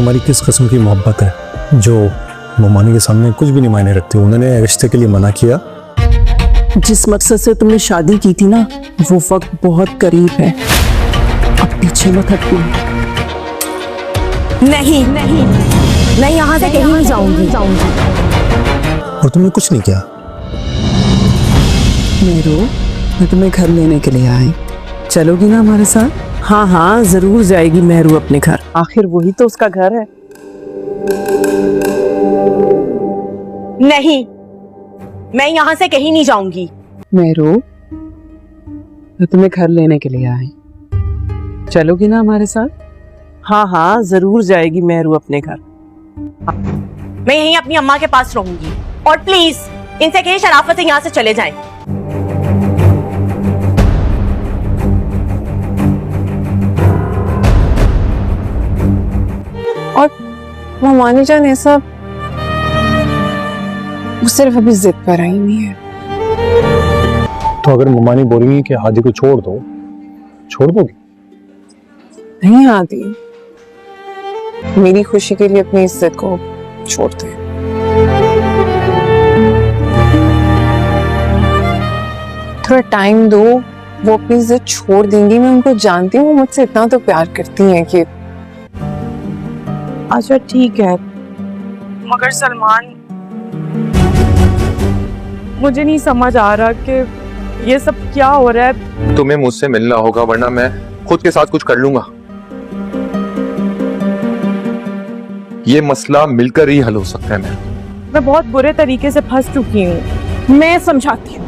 तुम्हारी किस किस्म की मोहब्बत है जो ममानी के सामने कुछ भी नहीं मायने रखती। उन्होंने रिश्ते के लिए मना किया। जिस मकसद से तुमने शादी की थी ना, वो वक्त बहुत करीब है। अब पीछे मत हटो। नहीं नहीं, मैं यहाँ से कहीं नहीं जाऊंगी। और तुमने कुछ नहीं किया। मेरू, मैं तुम्हें घर लेने के लिए आई, चलोगी ना हमारे साथ? हाँ हाँ, जरूर जाएगी मेहरू अपने घर। आखिर वही तो उसका घर है। नहीं, मैं यहाँ से कहीं नहीं जाऊंगी। मेरू, मैं तुम्हें घर लेने के लिए आई, चलोगी ना हमारे साथ? हाँ हाँ, जरूर जाएगी मेहरू अपने घर। मैं यहीं अपनी अम्मा के पास रहूंगी और प्लीज इनसे कहीं शराफत से यहाँ से चले जाएं। और ममानी जान ये सब वो सिर्फ अभी जिद पर आई नहीं है। तो अगर ममानी बोल रही है कि हादी को छोड़ दो, छोड़ दोगी? नहीं आती, मेरी खुशी के लिए अपनी इज्जत को छोड़ दे। थोड़ा टाइम दो, वो अपनी इज्जत छोड़ देंगी। मैं उनको जानती हूँ, वो मुझसे इतना तो प्यार करती हैं कि अच्छा ठीक है, मगर सलमान, मुझे नहीं समझ आ रहा कि ये सब क्या हो रहा है। तुम्हें मुझसे मिलना होगा, वरना मैं खुद के साथ कुछ कर लूंगा। ये मसला मिलकर ही हल हो सकता है। मैं बहुत बुरे तरीके से फंस चुकी हूँ, मैं समझाती हूँ।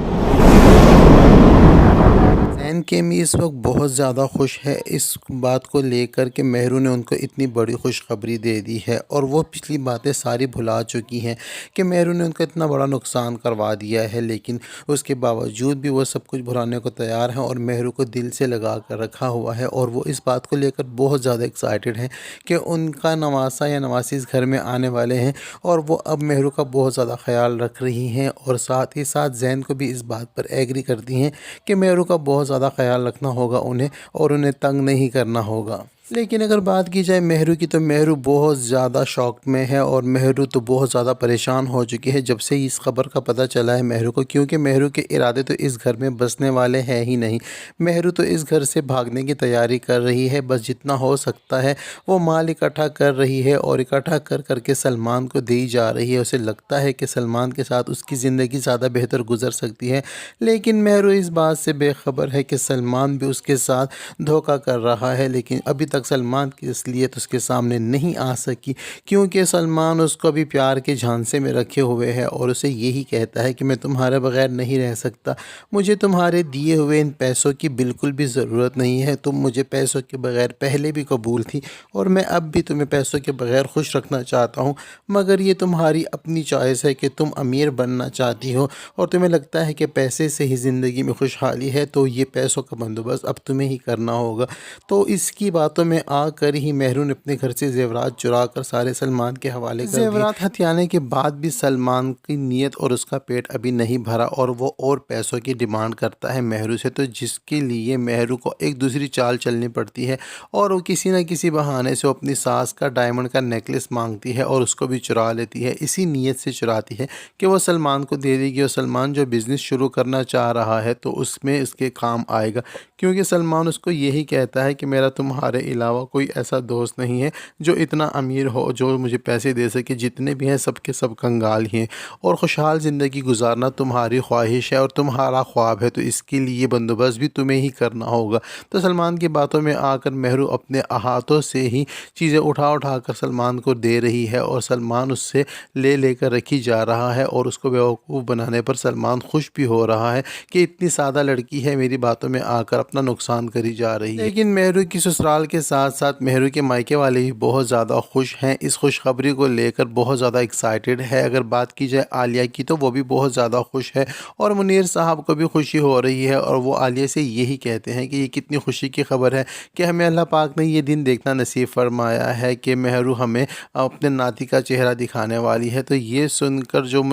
जैन केमी इस वक्त बहुत ज़्यादा खुश है इस बात को लेकर कि मेहरू ने उनको इतनी बड़ी खुशखबरी दे दी है, और वो पिछली बातें सारी भुला चुकी हैं कि मेहरू ने उनको इतना बड़ा नुकसान करवा दिया है। लेकिन उसके बावजूद भी वो सब कुछ भुलाने को तैयार हैं और मेहरू को दिल से लगा कर रखा हुआ है। और वो इस बात को लेकर बहुत ज़्यादा एक्साइटेड हैं कि उनका नवासा या नवासी इस घर में आने वाले हैं, और वो अब मेहरू का बहुत ज़्यादा ख्याल रख रही हैं। और साथ ही साथ जैन को भी इस बात पर एग्री करती हैं कि मेहरू का बहुत ज़्यादा ख्याल रखना होगा उन्हें, और उन्हें तंग नहीं करना होगा। लेकिन अगर बात की जाए मेहरू की, तो मेहरू बहुत ज़्यादा शॉक में है, और मेहरू तो बहुत ज़्यादा परेशान हो चुकी है जब से इस खबर का पता चला है मेहरू को। क्योंकि मेहरू के इरादे तो इस घर में बसने वाले हैं ही नहीं। मेहरू तो इस घर से भागने की तैयारी कर रही है। बस जितना हो सकता है वो माल इकट्ठा कर रही है, और इकट्ठा कर करके सलमान को दी जा रही है। उसे लगता है कि सलमान के साथ उसकी ज़िंदगी ज़्यादा बेहतर गुजर सकती है। लेकिन मेहरू इस बात से बेखबर है कि सलमान भी उसके साथ धोखा कर रहा है। लेकिन अभी तक सलमान की असलियत उसके सामने नहीं आ सकी, क्योंकि सलमान उसको अभी प्यार के झांसे में रखे हुए है और उसे यही कहता है कि मैं तुम्हारे बगैर नहीं रह सकता, मुझे तुम्हारे दिए हुए इन पैसों की बिल्कुल भी ज़रूरत नहीं है। तुम मुझे पैसों के बगैर पहले भी कबूल थी, और मैं अब भी तुम्हें पैसों के बगैर खुश रखना चाहता हूँ। मगर ये तुम्हारी अपनी चॉइस है कि तुम अमीर बनना चाहती हो और तुम्हें लगता है कि पैसे से ही ज़िंदगी में खुशहाली है, तो ये पैसों का बंदोबस्त अब तुम्हें ही करना होगा। तो इसकी बातों में आकर ही मेहरू ने अपने घर से जेवरात चुरा कर सारे सलमान के हवाले कर दिए। जेवरात हथियाने के बाद भी सलमान की नीयत और उसका पेट अभी नहीं भरा, और वो और पैसों की डिमांड करता है मेहरू से, तो जिसके लिए मेहरू को एक दूसरी चाल चलनी पड़ती है, और वो किसी न किसी बहाने से वो अपनी सास का डायमंड का नेकलेस मांगती है और उसको भी चुरा लेती है। इसी नीयत से चुराती है कि वो सलमान को दे देगी, और सलमान जो बिज़नेस शुरू करना चाह रहा है तो उसमें इसके काम आएगा। क्योंकि सलमान उसको यही कहता है कि मेरा तुम्हारे अलावा कोई ऐसा दोस्त नहीं है जो इतना अमीर हो, जो मुझे पैसे दे सके। जितने भी हैं सब के सब कंगाल ही हैं, और खुशहाल ज़िंदगी गुजारना तुम्हारी ख्वाहिश है और तुम्हारा ख्वाब है, तो इसके लिए बंदोबस्त भी तुम्हें ही करना होगा। तो सलमान की बातों में आकर मेहरू अपने हाथों से ही चीज़ें उठा उठा कर सलमान को दे रही है, और सलमान उससे ले लेकर रखी जा रहा है, और उसको बेवकूफ़ बनाने पर सलमान खुश भी हो रहा है कि इतनी सादा लड़की है, मेरी बातों में आकर अपना नुकसान करी जा रही है। लेकिन मेहरू की ससुराल के साथ साथ मेहरू के मायके वाले भी बहुत ज़्यादा खुश हैं। इस खुशखबरी को लेकर बहुत ज़्यादा एक्साइटेड है। अगर बात की जाए आलिया की, तो वो भी बहुत ज़्यादा खुश है, और मुनीर साहब को भी खुशी हो रही है, और वो आलिया से यही कहते हैं कि ये कितनी खुशी की खबर है कि हमें अल्लाह पाक ने ये दिन देखना नसीब फरमाया है कि मेहरू हमें अपने नाती का चेहरा दिखाने वाली है। तो ये सुनकर जो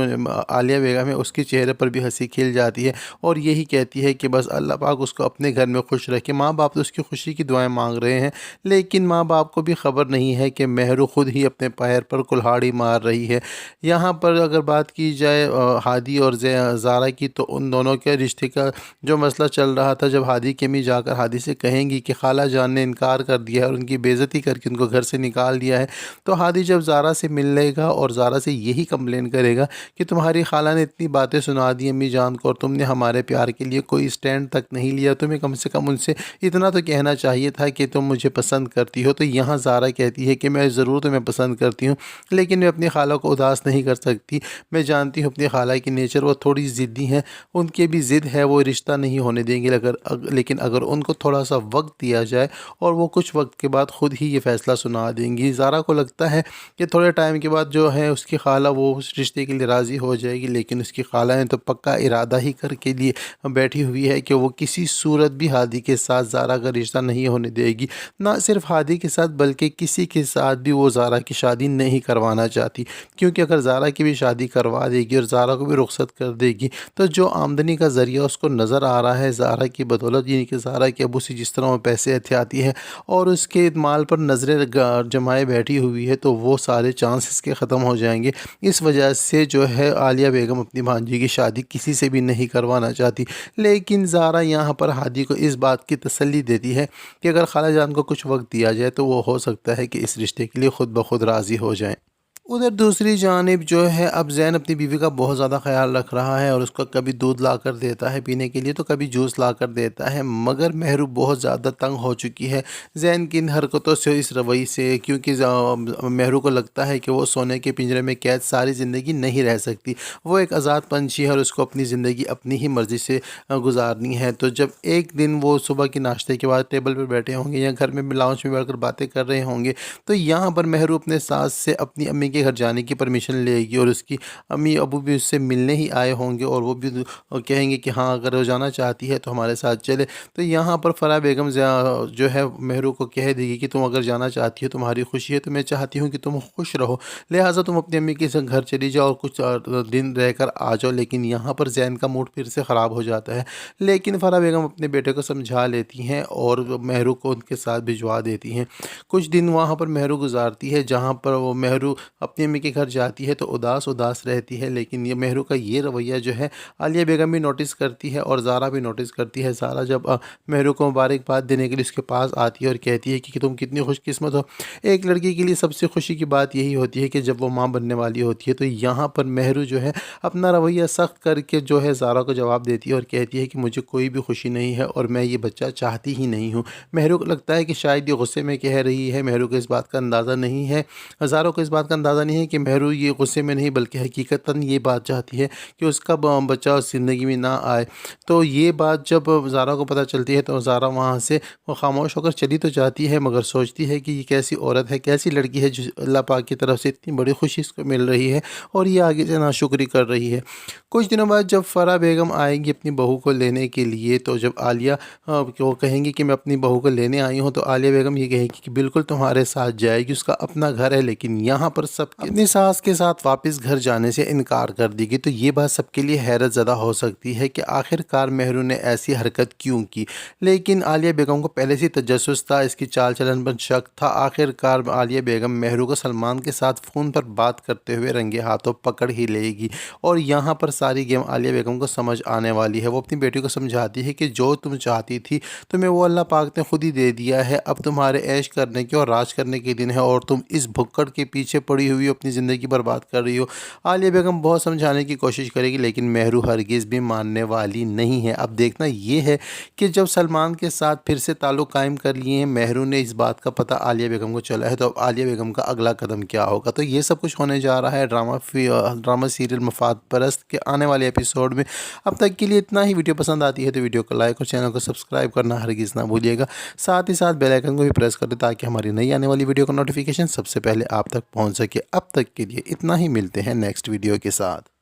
आलिया बेगम है उसके चेहरे पर भी हंसी खिल जाती है, और यही कहती है कि बस अल्लाह पाक उसको अपने घर में खुश रखे। माँ बाप तो उसकी खुशी की दुआएं मांग रहे हैं, लेकिन माँ बाप को भी खबर नहीं है कि मेहरू खुद ही अपने पैर पर कुल्हाड़ी मार रही है। यहाँ पर अगर बात की जाए हादी और ज़ारा की, तो उन दोनों के रिश्ते का जो मसला चल रहा था, जब हादी की अम्मी जाकर हादी से कहेंगी कि खाला जान ने इनकार कर दिया है और उनकी बेइज्जती करके उनको घर से निकाल दिया है, तो हादी जब ज़ारा से मिल लेगा और ज़ारा से यही कंप्लेन करेगा कि तुम्हारी खाला ने इतनी बातें सुना दी अम्मी जान को और तुमने हमारे प्यार के लिए कोई स्टैंड तक नहीं लिया, तुम्हें कम से कम उनसे इतना तो कहना चाहिए था कि तुम मुझे पसंद करती हो। तो यहाँ ज़ारा कहती है कि मैं ज़रूर तुम्हें पसंद करती हूँ, लेकिन मैं अपनी खाला को उदास नहीं कर सकती। मैं जानती हूँ अपनी खाला की नेचर, वो थोड़ी ज़िद्दी हैं, उनकी भी ज़िद है, वो रिश्ता नहीं होने देंगे। लेकिन अगर उनको थोड़ा सा वक्त दिया जाए और वो कुछ वक्त के बाद ख़ुद ही ये फ़ैसला सुना देंगी। ज़ारा को लगता है कि थोड़े टाइम के बाद जो है उसकी खाला वो उस रिश्ते के लिए राज़ी हो जाएगी, लेकिन उसकी खाला ने तो पक्का इरादा ही करके लिए बैठी हुई है कि वो किसी सूरत भी हादी के साथ ज़ारा का रिश्ता नहीं होने देगी। ना सिर्फ हादी के साथ बल्कि किसी के साथ भी वो ज़ारा की शादी नहीं करवाना चाहती, क्योंकि अगर ज़ारा की भी शादी करवा देगी और ज़ारा को भी रुखसत कर देगी तो जो आमदनी का ज़रिया उसको नज़र आ रहा है ज़ारा की बदौलत, यानी कि ज़ारा के अबू से जिस तरह वो पैसे हथियाती है और उसके माल पर नज़रें जमाए बैठी हुई है, तो वो सारे चांसेस के ख़त्म हो जाएंगे। इस वजह से जो है आलिया बेगम अपनी भांजी की शादी किसी से भी नहीं करवाना चाहती। लेकिन ज़ारा यहाँ पर हादी को इस बात की तसल्ली देती है कि अगर खाला जान को कुछ वक्त दिया जाए तो वो हो सकता है कि इस रिश्ते के लिए ख़ुद ब खुद राज़ी हो जाएं। उधर दूसरी जानिब जो है अब ज़ैन अपनी बीवी का बहुत ज़्यादा ख्याल रख रहा है और उसको कभी दूध ला कर देता है पीने के लिए, तो कभी जूस ला कर देता है। मगर मेहरू बहुत ज़्यादा तंग हो चुकी है ज़ैन की इन हरकतों से, इस रवैये से, क्योंकि मेहरू को लगता है कि वो सोने के पिंजरे में कैद सारी ज़िंदगी नहीं रह सकती। वो एक आज़ाद पंछी है और उसको अपनी ज़िंदगी अपनी ही मर्ज़ी से गुजारनी है। तो जब एक दिन वो सुबह के नाश्ते के बाद टेबल पर बैठे होंगे या घर में लाउंज में बैठकर बातें कर रहे होंगे, तो यहाँ पर मेहरू अपने सास से अपनी अम्मी के घर जाने की परमिशन लेगी और उसकी अम्मी अबू भी उससे मिलने ही आए होंगे और वो भी कहेंगे कि हाँ अगर वो जाना चाहती है तो हमारे साथ चले। तो यहाँ पर फ़राह बेगम जो है मेहरू को कह देगी कि तुम अगर जाना चाहती हो, तुम्हारी खुशी है, तो मैं चाहती हूँ कि तुम खुश रहो, लिहाजा तुम अपनी अम्मी के घर चली जाओ और कुछ दिन रहकर आ जाओ। लेकिन यहाँ पर ज़ैन का मूड फिर से ख़राब हो जाता है। लेकिन फ़राह बेगम अपने बेटे को समझा लेती हैं और मेहरू को उनके साथ भिजवा देती हैं। कुछ दिन वहाँ पर मेहरू गुजारती है, जहाँ पर वो मेहरू अपनी अम्मी के घर जाती है तो उदास रहती है। लेकिन ये मेहरू का ये रवैया जो है आलिया बेगम भी नोटिस करती है और ज़ारा भी नोटिस करती है। ज़ारा जब मेहरू को मुबारकबाद देने के लिए उसके पास आती है और कहती है कि तुम कितनी खुशकिस्मत हो। एक लड़की के लिए सबसे खुशी की बात यही होती है कि जब वो माँ बनने वाली होती है। तो यहाँ पर मेहरू जो है अपना रवैया सख्त करके जो है ज़ारा को जवाब देती है और कहती है कि मुझे कोई भी खुशी नहीं है और मैं ये बच्चा चाहती ही नहीं हूँ। मेहरू को लगता है कि शायद ये गुस्से में कह रही है, मेहरू को इस बात का अंदाज़ा नहीं है, ज़ारा को इस बात का अंदाज़ा नहीं है कि मेहरू ये गुस्से में नहीं बल्कि हकीकतन ये बात चाहती है कि उसका बच्चा उस ज़िंदगी में ना आए। तो ये बात जब ज़ारा को पता चलती है तो ज़ारा वहाँ से खामोश होकर चली तो जाती है, मगर सोचती है कि ये कैसी औरत है, कैसी लड़की है जो अल्लाह पाक की तरफ से इतनी बड़ी खुशी इसको मिल रही है और ये आगे से नाशुक्री कर रही है। कुछ दिनों बाद जब फ़राह बेगम आएगी अपनी बहू को लेने के लिए, तो जब आलिया वो कहेंगी कि मैं अपनी बहू को लेने आई हूँ, तो आलिया बेगम ये कहेगी कि बिल्कुल तुम्हारे साथ जाएगी, उसका अपना घर है। लेकिन यहाँ पर सब अपनी सास के साथ वापस घर जाने से इनकार कर देगी। तो ये बात सबके लिए हैरत ज़दा हो सकती है कि आखिरकार मेहरू ने ऐसी हरकत क्यों की। लेकिन आलिया बेगम को पहले से तजस्सुस था, इसकी चाल चलन पर शक था। आखिरकार आलिया बेगम मेहरू को सलमान के साथ फ़ोन पर बात करते हुए रंगे हाथों पकड़ ही लेगी और यहाँ पर सारी गेम आलिया बेगम को समझ आने वाली है। वो अपनी बेटी को समझाती है कि जो तुम चाहती थी तुम्हें वो अल्लाह पाक ने खुद ही दे दिया है। अब तुम्हारे ऐश करने के और राज करने के दिन है और तुम इस भुक्कड़ के पीछे पड़ी हुई अपनी ज़िंदगी बर्बाद कर रही हो। आलिया बेगम बहुत समझाने की कोशिश करेगी लेकिन मेहरू हरगिज़ भी मानने वाली नहीं है। अब देखना ये है कि जब सलमान के साथ फिर से ताल्लुक़ कायम कर लिए हैं, मेहरू ने इस बात का पता आलिया बेगम को चला है, तो अब आलिया बेगम का अगला कदम क्या होगा। तो ये सब कुछ होने जा रहा है ड्रामा सीरियल मफाद परस्त के आने वाले एपिसोड में। अब तक के लिए इतना ही। वीडियो पसंद आती है तो वीडियो को लाइक और चैनल को सब्सक्राइब करना हरगिज़ ना भूलिएगा। साथ ही साथ बेल आइकन को भी प्रेस कर दें ताकि हमारी नई आने वाली वीडियो का नोटिफिकेशन सबसे पहले आप तक पहुंच सके। अब तक के लिए इतना ही, मिलते हैं नेक्स्ट वीडियो के साथ।